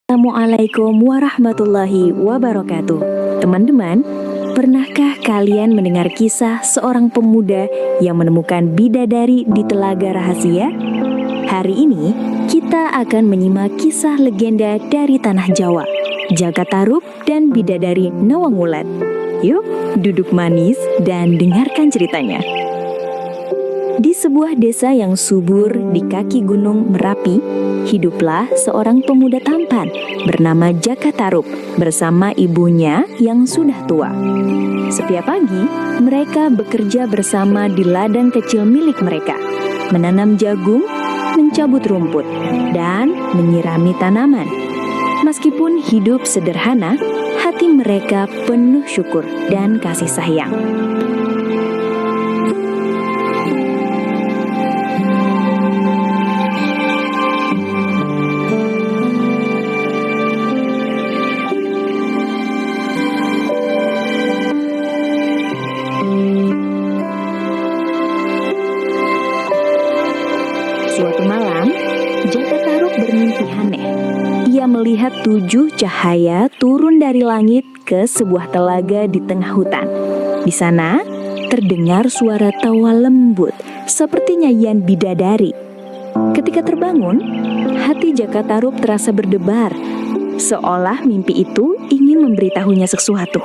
Assalamualaikum warahmatullahi wabarakatuh. Teman-teman, pernahkah kalian mendengar kisah seorang pemuda yang menemukan bidadari di telaga rahasia? Hari ini kita akan menyimak kisah legenda dari tanah Jawa, Jaka Tarub dan bidadari Nawangwulan. Yuk, duduk manis dan dengarkan ceritanya. Di sebuah desa yang subur di kaki gunung Merapi, hiduplah seorang pemuda tampan bernama Jaka Tarub bersama ibunya yang sudah tua. Setiap pagi, mereka bekerja bersama di ladang kecil milik mereka, menanam jagung, mencabut rumput, dan menyirami tanaman. Meskipun hidup sederhana, hati mereka penuh syukur dan kasih sayang. Suatu malam, Jaka Tarub bermimpi aneh. Ia melihat 7 cahaya turun dari langit ke sebuah telaga di tengah hutan. Di sana, terdengar suara tawa lembut seperti nyanyian bidadari. Ketika terbangun, hati Jaka Tarub terasa berdebar, seolah mimpi itu ingin memberitahunya sesuatu.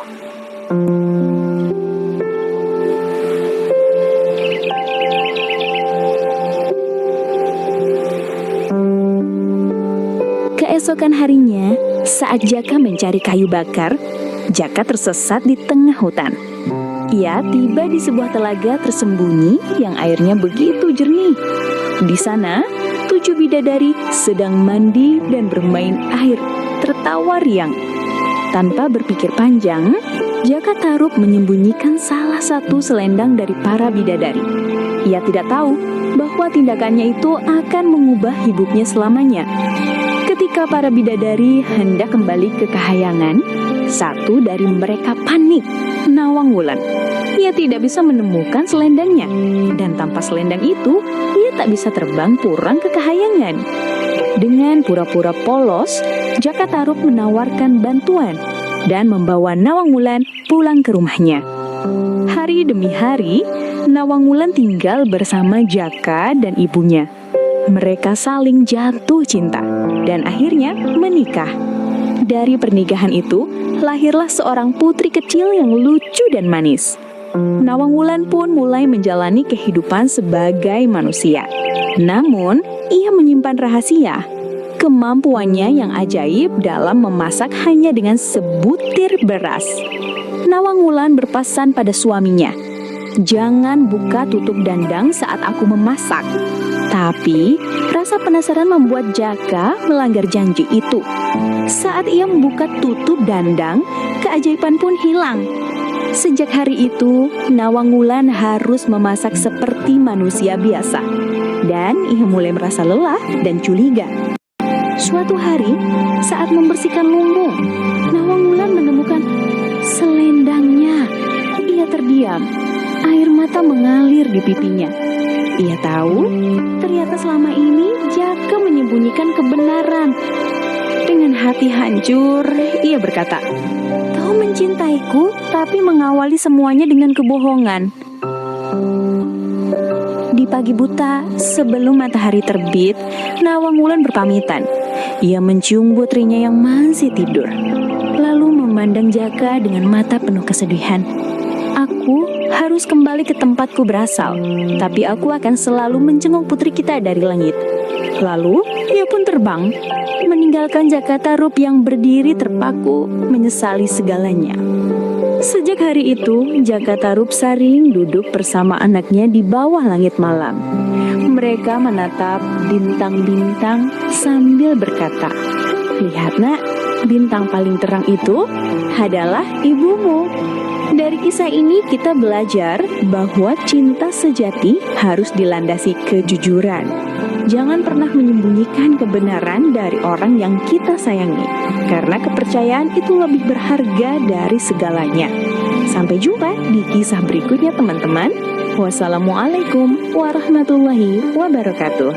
Keesokan harinya, saat Jaka mencari kayu bakar, Jaka tersesat di tengah hutan. Ia tiba di sebuah telaga tersembunyi yang airnya begitu jernih. Di sana, 7 bidadari sedang mandi dan bermain air, tertawa riang. Tanpa berpikir panjang, Jaka Tarub menyembunyikan salah satu selendang dari para bidadari. Ia tidak tahu bahwa tindakannya itu akan mengubah hidupnya selamanya. Ketika para bidadari hendak kembali ke kahyangan, satu dari mereka panik, Nawangwulan. Ia tidak bisa menemukan selendangnya, dan tanpa selendang itu, ia tak bisa terbang pulang ke kahyangan. Dengan pura-pura polos, Jaka Tarub menawarkan bantuan dan membawa Nawangwulan pulang ke rumahnya. Hari demi hari, Nawangwulan tinggal bersama Jaka dan ibunya. Mereka saling jatuh cinta dan akhirnya menikah. Dari pernikahan itu, lahirlah seorang putri kecil yang lucu dan manis. Nawangwulan pun mulai menjalani kehidupan sebagai manusia. Namun, ia menyimpan rahasia. Kemampuannya yang ajaib dalam memasak hanya dengan sebutir beras. Nawangwulan berpesan pada suaminya, "Jangan buka tutup dandang saat aku memasak." Tapi, rasa penasaran membuat Jaka melanggar janji itu. Saat ia membuka tutup dandang, keajaiban pun hilang. Sejak hari itu, Nawangwulan harus memasak seperti manusia biasa. Dan ia mulai merasa lelah dan curiga. Suatu hari, saat membersihkan lumbung, Nawangwulan menemukan selendangnya. Ia terdiam, air mata mengalir di pipinya. Ia tahu, ternyata selama ini Jaka menyembunyikan kebenaran. Dengan hati hancur, ia berkata, "Kau mencintaiku, tapi mengawali semuanya dengan kebohongan." Di pagi buta, sebelum matahari terbit, Nawangwulan berpamitan. Ia mencium putrinya yang masih tidur, lalu memandang Jaka dengan mata penuh kesedihan. "Aku harus kembali ke tempatku berasal, tapi aku akan selalu menjenguk putri kita dari langit." Lalu, ia pun terbang, meninggalkan Jaka Tarub yang berdiri terpaku, menyesali segalanya. Sejak hari itu, Jaka Tarub sering duduk bersama anaknya di bawah langit malam. Mereka menatap bintang-bintang sambil berkata, "Lihat nak, bintang paling terang itu adalah ibumu." Dari kisah ini kita belajar bahwa cinta sejati harus dilandasi kejujuran. Jangan pernah menyembunyikan kebenaran dari orang yang kita sayangi, karena kepercayaan itu lebih berharga dari segalanya. Sampai jumpa di kisah berikutnya teman-teman. Wassalamualaikum warahmatullahi wabarakatuh.